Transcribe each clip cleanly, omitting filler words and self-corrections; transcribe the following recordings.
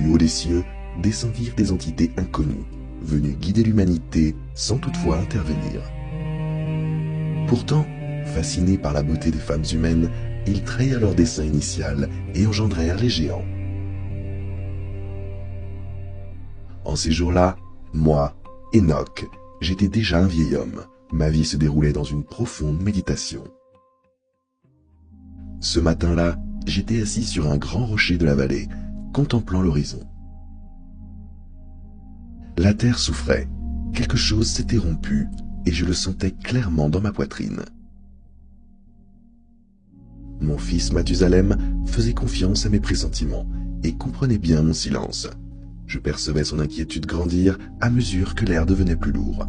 Du haut des cieux, descendirent des entités inconnues, venues guider l'humanité sans toutefois intervenir. Pourtant, fascinés par la beauté des femmes humaines, ils trahirent leur dessein initial et engendrèrent les géants. En ces jours-là, moi, Enoch, j'étais déjà un vieil homme. Ma vie se déroulait dans une profonde méditation. Ce matin-là, j'étais assis sur un grand rocher de la vallée, contemplant l'horizon. La terre souffrait, quelque chose s'était rompu, et je le sentais clairement dans ma poitrine. Mon fils Mathusalem faisait confiance à mes pressentiments et comprenait bien mon silence. Je percevais son inquiétude grandir à mesure que l'air devenait plus lourd.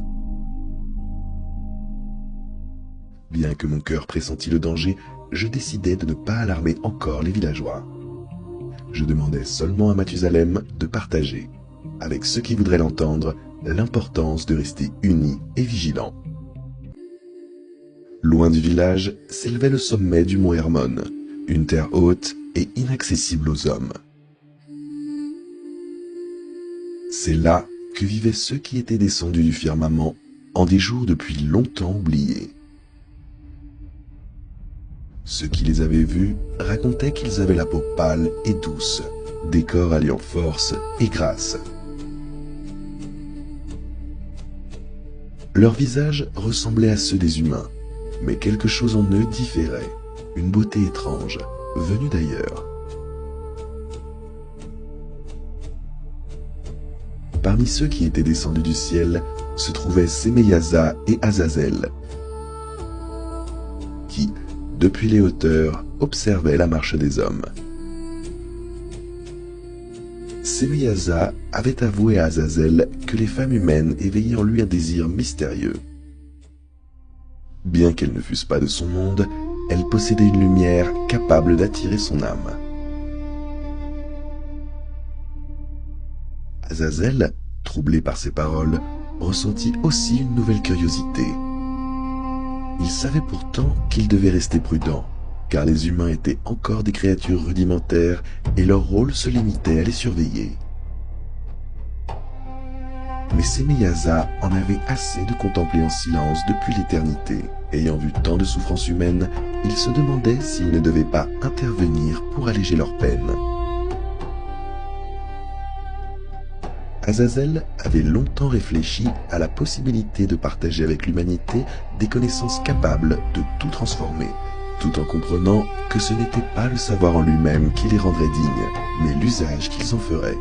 Bien que mon cœur pressentît le danger, je décidai de ne pas alarmer encore les villageois. Je demandais seulement à Mathusalem de partager, avec ceux qui voudraient l'entendre, l'importance de rester unis et vigilants. Loin du village s'élevait le sommet du mont Hermon, une terre haute et inaccessible aux hommes. C'est là que vivaient ceux qui étaient descendus du firmament en des jours depuis longtemps oubliés. Ceux qui les avaient vus racontaient qu'ils avaient la peau pâle et douce, des corps alliant force et grâce. Leurs visages ressemblaient à ceux des humains, mais quelque chose en eux différait, une beauté étrange, venue d'ailleurs. Parmi ceux qui étaient descendus du ciel se trouvaient Semeyaza et Azazel, qui, depuis les hauteurs, observaient la marche des hommes. Semeyaza avait avoué à Azazel que les femmes humaines éveillaient en lui un désir mystérieux. Bien qu'elles ne fussent pas de son monde, elles possédaient une lumière capable d'attirer son âme. Azazel, troublé par ces paroles, ressentit aussi une nouvelle curiosité. Il savait pourtant qu'il devait rester prudent, car les humains étaient encore des créatures rudimentaires et leur rôle se limitait à les surveiller. Mais Semeyaza en avait assez de contempler en silence depuis l'éternité. Ayant vu tant de souffrances humaines, il se demandait s'il ne devait pas intervenir pour alléger leur peine. Azazel avait longtemps réfléchi à la possibilité de partager avec l'humanité des connaissances capables de tout transformer, tout en comprenant que ce n'était pas le savoir en lui-même qui les rendrait dignes, mais l'usage qu'ils en feraient.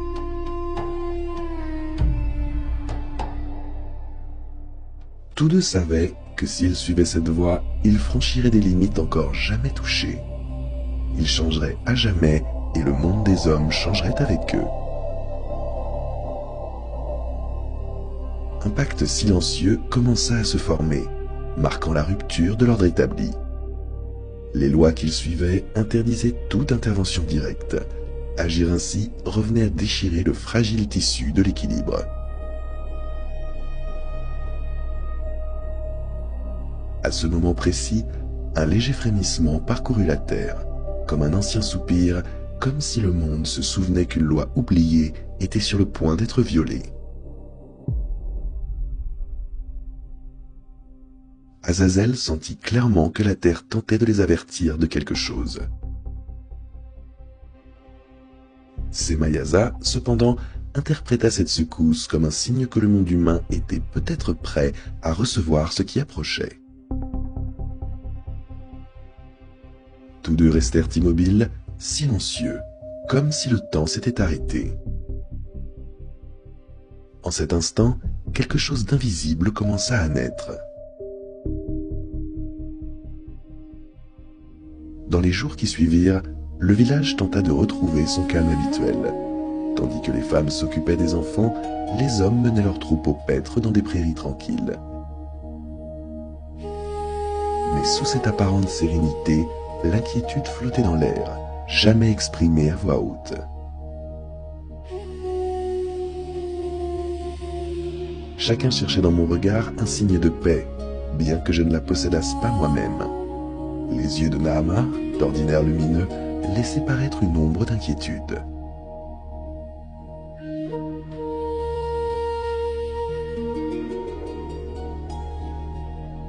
Tous deux savaient que s'ils suivaient cette voie, ils franchiraient des limites encore jamais touchées. Ils changeraient à jamais et le monde des hommes changerait avec eux. Un pacte silencieux commença à se former, marquant la rupture de l'ordre établi. Les lois qu'ils suivaient interdisaient toute intervention directe. Agir ainsi revenait à déchirer le fragile tissu de l'équilibre. À ce moment précis, un léger frémissement parcourut la terre, comme un ancien soupir, comme si le monde se souvenait qu'une loi oubliée était sur le point d'être violée. Azazel sentit clairement que la terre tentait de les avertir de quelque chose. Semeyaza, cependant, interpréta cette secousse comme un signe que le monde humain était peut-être prêt à recevoir ce qui approchait. Tous deux restèrent immobiles, silencieux, comme si le temps s'était arrêté. En cet instant, quelque chose d'invisible commença à naître. Dans les jours qui suivirent, le village tenta de retrouver son calme habituel. Tandis que les femmes s'occupaient des enfants, les hommes menaient leurs troupeaux paître dans des prairies tranquilles. Mais sous cette apparente sérénité, l'inquiétude flottait dans l'air, jamais exprimée à voix haute. Chacun cherchait dans mon regard un signe de paix, bien que je ne la possédasse pas moi-même. Les yeux de Nahama, d'ordinaire lumineux, laissaient paraître une ombre d'inquiétude.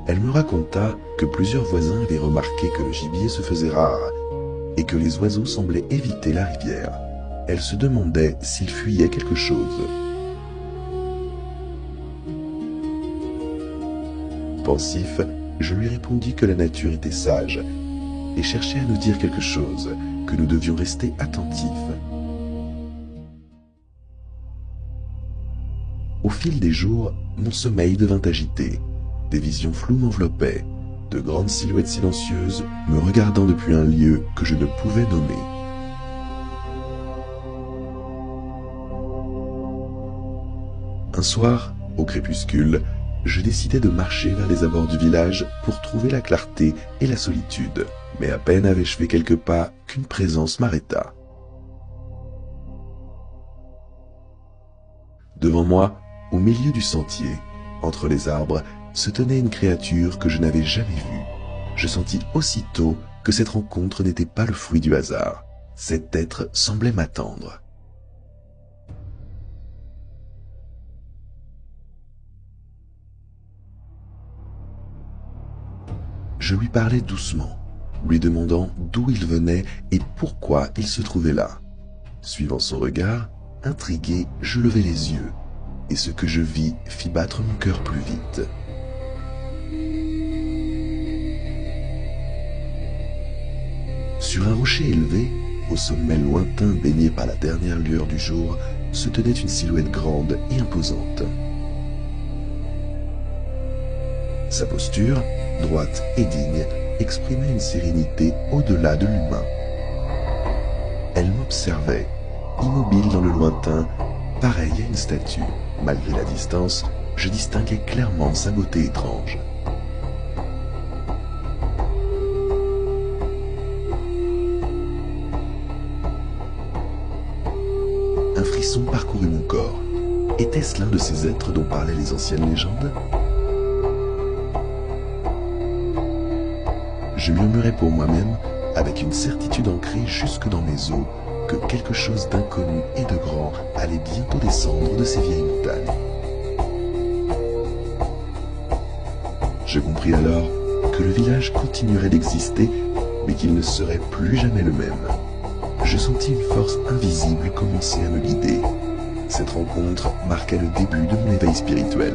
Elle me raconta que plusieurs voisins avaient remarqué que le gibier se faisait rare et que les oiseaux semblaient éviter la rivière. Elle se demandait s'ils fuyaient quelque chose. Pensif, je lui répondis que la nature était sage et cherchait à nous dire quelque chose, que nous devions rester attentifs. Au fil des jours, mon sommeil devint agité. Des visions floues m'enveloppaient, de grandes silhouettes silencieuses me regardant depuis un lieu que je ne pouvais nommer. Un soir, au crépuscule, je décidai de marcher vers les abords du village pour trouver la clarté et la solitude. Mais à peine avais-je fait quelques pas qu'une présence m'arrêta. Devant moi, au milieu du sentier, entre les arbres, se tenait une créature que je n'avais jamais vue. Je sentis aussitôt que cette rencontre n'était pas le fruit du hasard. Cet être semblait m'attendre. Je lui parlais doucement, lui demandant d'où il venait et pourquoi il se trouvait là. Suivant son regard, intrigué, je levai les yeux, et ce que je vis fit battre mon cœur plus vite. Sur un rocher élevé, au sommet lointain baigné par la dernière lueur du jour, se tenait une silhouette grande et imposante. Sa posture, droite et digne, exprimait une sérénité au-delà de l'humain. Elle m'observait, immobile dans le lointain, pareille à une statue. Malgré la distance, je distinguais clairement sa beauté étrange. Un frisson parcourut mon corps. Était-ce l'un de ces êtres dont parlaient les anciennes légendes ? Je murmurai pour moi-même, avec une certitude ancrée jusque dans mes os, que quelque chose d'inconnu et de grand allait bientôt descendre de ces vieilles montagnes. Je compris alors que le village continuerait d'exister, mais qu'il ne serait plus jamais le même. Je sentis une force invisible commencer à me guider. Cette rencontre marqua le début de mon éveil spirituel.